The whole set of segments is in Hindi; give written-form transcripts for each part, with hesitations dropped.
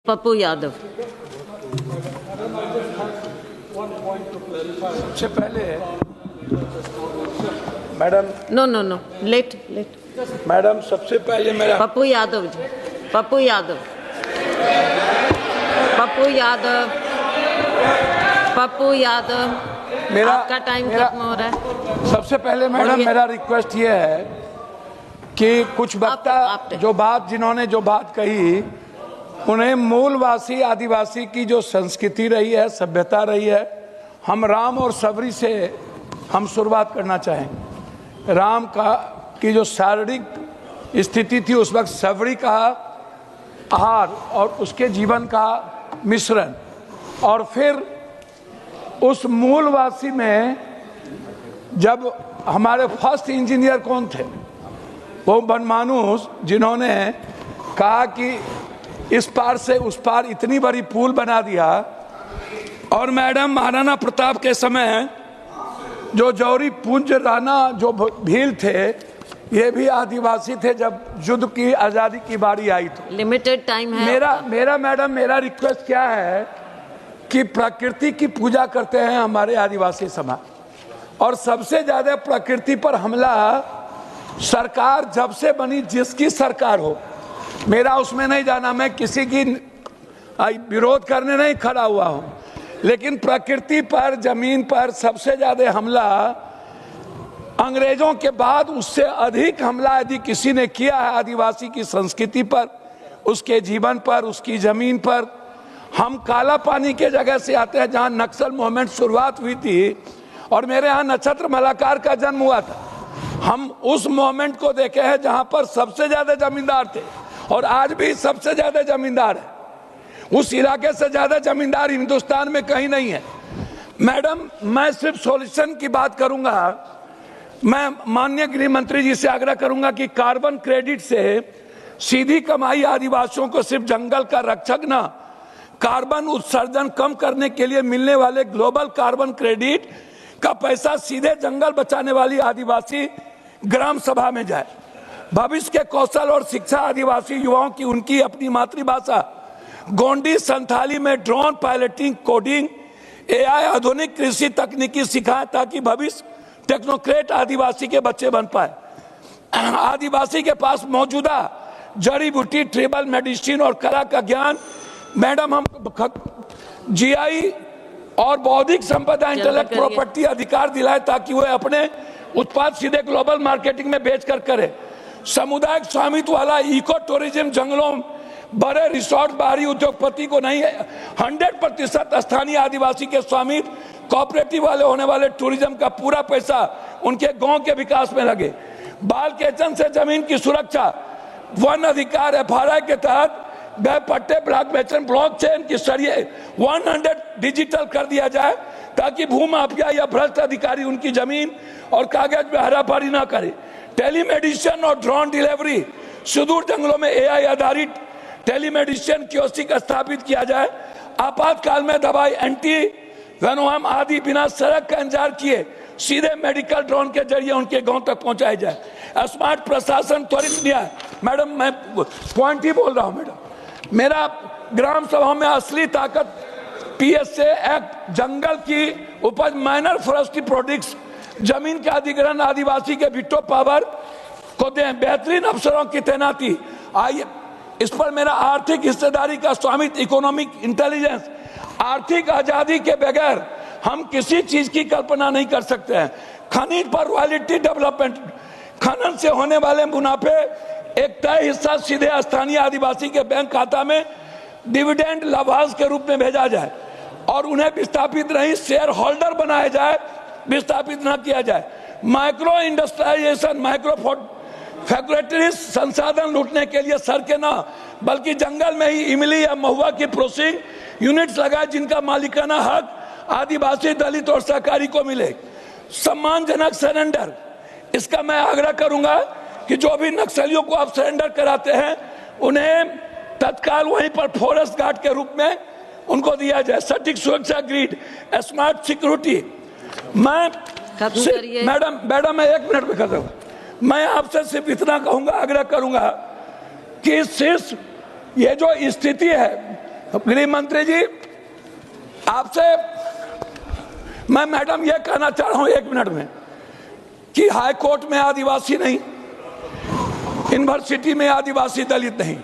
पप्पू यादव। सबसे पहले मैडम नो लेट मैडम सबसे पहले मेरा पप्पू यादव जी, पप्पू यादव, मेरा आपका टाइम खत्म हो रहा है। सबसे पहले मैडम मेरा रिक्वेस्ट ये है कि कुछ वक्ता जिन्होंने जो बात कही उन्हें मूलवासी आदिवासी की जो संस्कृति रही है, सभ्यता रही है, हम राम और सबरी से हम शुरुआत करना चाहेंगे। राम की जो शारीरिक स्थिति थी उस वक्त सबरी का आहार और उसके जीवन का मिश्रण, और फिर उस मूलवासी में जब हमारे फर्स्ट इंजीनियर कौन थे, वो बनमानुस, जिन्होंने कहा कि इस पार से उस पार इतनी बड़ी पुल बना दिया। और मैडम महाराणा प्रताप के समय जो जौहरी पुंज राणा जो भील थे, ये भी आदिवासी थे जब युद्ध की आजादी की बारी आई। तो लिमिटेड टाइम है। मेरा रिक्वेस्ट क्या है कि प्रकृति की पूजा करते हैं हमारे आदिवासी समाज, और सबसे ज्यादा प्रकृति पर हमला सरकार जब से बनी, जिसकी सरकार हो, मेरा उसमें नहीं जाना, मैं किसी की विरोध करने नहीं खड़ा हुआ हूं, लेकिन प्रकृति पर, जमीन पर सबसे ज्यादा हमला अंग्रेजों के बाद, उससे अधिक हमला यदि किसी ने किया है आदिवासी की संस्कृति पर, उसके जीवन पर, उसकी जमीन पर। हम काला पानी के जगह से आते हैं जहां नक्सल मूवमेंट शुरुआत हुई थी और मेरे यहाँ नक्षत्र मलाकार का जन्म हुआ था। हम उस मूवमेंट को देखे हैं जहां पर सबसे ज्यादा जमींदार थे, और आज भी सबसे ज्यादा जमींदार है। उस इलाके से ज्यादा जमींदार हिंदुस्तान में कहीं नहीं है। मैडम, मैं सिर्फ सॉल्यूशन की बात करूंगा। मैं माननीय गृह मंत्री जी से आग्रह करूंगा कि कार्बन क्रेडिट से सीधी कमाई आदिवासियों को सिर्फ जंगल का रक्षक ना, कार्बन उत्सर्जन कम करने के लिए मिलने वाले ग्लोबल कार्बन क्रेडिट का पैसा सीधे जंगल बचाने वाली आदिवासी ग्राम सभा में जाए। भविष्य के कौशल और शिक्षा आदिवासी युवाओं की उनकी अपनी मातृभाषा गोंडी संथाली में ड्रोन पायलटिंग, कोडिंग, एआई, आधुनिक कृषि तकनीकी सिखाएं ताकि भविष्य टेक्नोक्रेट आदिवासी के बच्चे बन पाए। आदिवासी के पास मौजूदा जड़ी बूटी, ट्रिबल मेडिसिन और कला का ज्ञान, मैडम, हम जीआई और बौद्धिक संपदा, इंटेलेक्ट प्रॉपर्टी अधिकार दिलाए ताकि वह अपने उत्पाद सीधे ग्लोबल मार्केटिंग में बेचकर करे। सामुदायिक स्वामित्व वाला इको टूरिज्म, जंगलों, बड़े रिसोर्ट बाहरी उद्योगपति को नहीं है, 100% स्थानीय आदिवासी के स्वामित्व, कोऑपरेटिव वाले होने वाले टूरिज्म का पूरा पैसा उनके गांव के विकास में लगे। बाल केचन से जमीन की सुरक्षा, वन अधिकार एफआरआई के तहत गए पट्टे ब्लॉकचेन के जरिए 100 डिजिटल कर दिया जाए ताकि भूमाफिया या भ्रष्ट अधिकारी उनकी जमीन और कागज में हराफारी ना करे। टेलीमेडिसिन और ड्रोन डिलीवरी, सुदूर जंगलों में एआई आधारित टेलीमेडिसिन कियोस्क स्थापित किया जाए। आपातकाल में दवाई, एंटी वेनोम आदि बिना सड़क का इंतजार किए सीधे मेडिकल ड्रोन के जरिए उनके गांव तक पहुंचाया जाए। स्मार्ट प्रशासन, त्वरित न्याय। मैडम, मैं पॉइंट ही बोल रहा हूं। मैडम, मेरा ग्राम सभा में असली ताकत पीएसए एक्ट, जंगल की उपज, माइनर फॉरेस्ट्री प्रोडक्ट्स, जमीन का अधिग्रहण आदिवासी के विटो पावर को दें, बेहतरीन अफसरों की तैनाती। आइए, इस पर मेरा आर्थिक हिस्सेदारी का स्वामित्व, इकोनॉमिक इंटेलिजेंस। आर्थिक आजादी के बगैर हम किसी चीज की कल्पना नहीं कर सकते हैं। खनिज पर रॉयल्टी डेवलपमेंट, खनन से होने वाले मुनाफे एक तय हिस्सा सीधे स्थानीय आदिवासी के बैंक खाता में डिविडेंड लाभांश के रूप में भेजा जाए और उन्हें विस्थापित नहीं, शेयर होल्डर बनाया जाए, विस्थापित न किया जाए। माइक्रो इंडस्ट्रियलाइजेशन, माइक्रो फैक्ट्रीज संसाधन लूटने के लिए सड़कें ना बल्कि जंगल में ही इमली या महुआ की प्रोसेसिंग यूनिट्स लगाए जिनका मालिकाना हक आदिवासी, दलित और सहकारी को मिले। सम्मानजनक सरेंडर, इसका मैं आग्रह करूंगा कि जो भी नक्सलियों को आप सरेंडर कराते हैं उन्हें तत्काल वहीं पर फॉरेस्ट गार्ड के रूप में उनको दिया जाए। सटीक सुरक्षा ग्रिड, स्मार्ट सिक्योरिटी। मैडम मैं 1 मिनट में खत्म। मैं आपसे सिर्फ इतना कहूंगा, आग्रह करूंगा कि सिर्फ ये जो स्थिति है गृह मंत्री जी, आपसे मैं मैडम ये कहना चाह रहा हूं 1 मिनट में कि हाई कोर्ट में आदिवासी नहीं, यूनिवर्सिटी में आदिवासी दलित नहीं,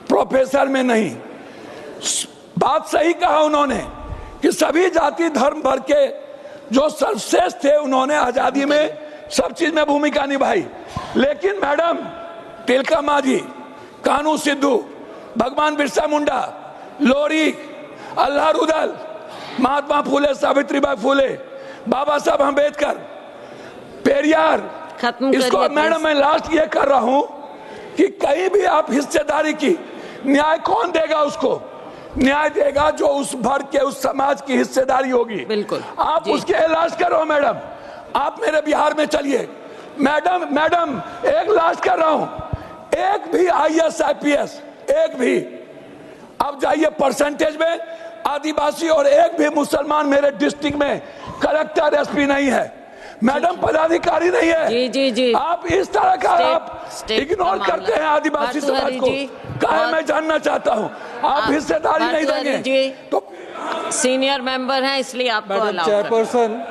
प्रोफेसर में नहीं। बात सही कहा उन्होंने कि सभी जाति धर्म भर के जो सर्वश्रेष्ठ थे उन्होंने आजादी में सब चीज में भूमिका निभाई। लेकिन मैडम तिलका मांझी, कानू सिद्धू, भगवान बिरसा मुंडा, लोरी, अल्लाह रुदल, महात्मा फूले, सावित्रीबाई फूले, बाबा साहब अम्बेडकर, पेरियार, खत्म इसको करिए मैडम मैं लास्ट ये कर रहा हूं कि कहीं भी आप हिस्सेदारी की न्याय कौन देगा? उसको न्याय देगा जो उस भर के उस समाज की हिस्सेदारी होगी। बिल्कुल आप उसके इलाज करो मैडम। आप मेरे बिहार में चलिए मैडम एक लास्ट कर रहा हूं, एक भी IAS IPS एक भी, अब जाइए परसेंटेज में आदिवासी और एक भी मुसलमान मेरे डिस्ट्रिक्ट में कलेक्टर SP नहीं है मैडम, पदाधिकारी नहीं है। जी जी जी, आप इस तरह का आप इग्नोर करते हैं आदिवासी समाज को। कहा मैं जानना चाहता हूं, आप हिस्सेदारी नहीं देंगे तो सीनियर मेंबर हैं इसलिए आपको मैडम चेयरपर्सन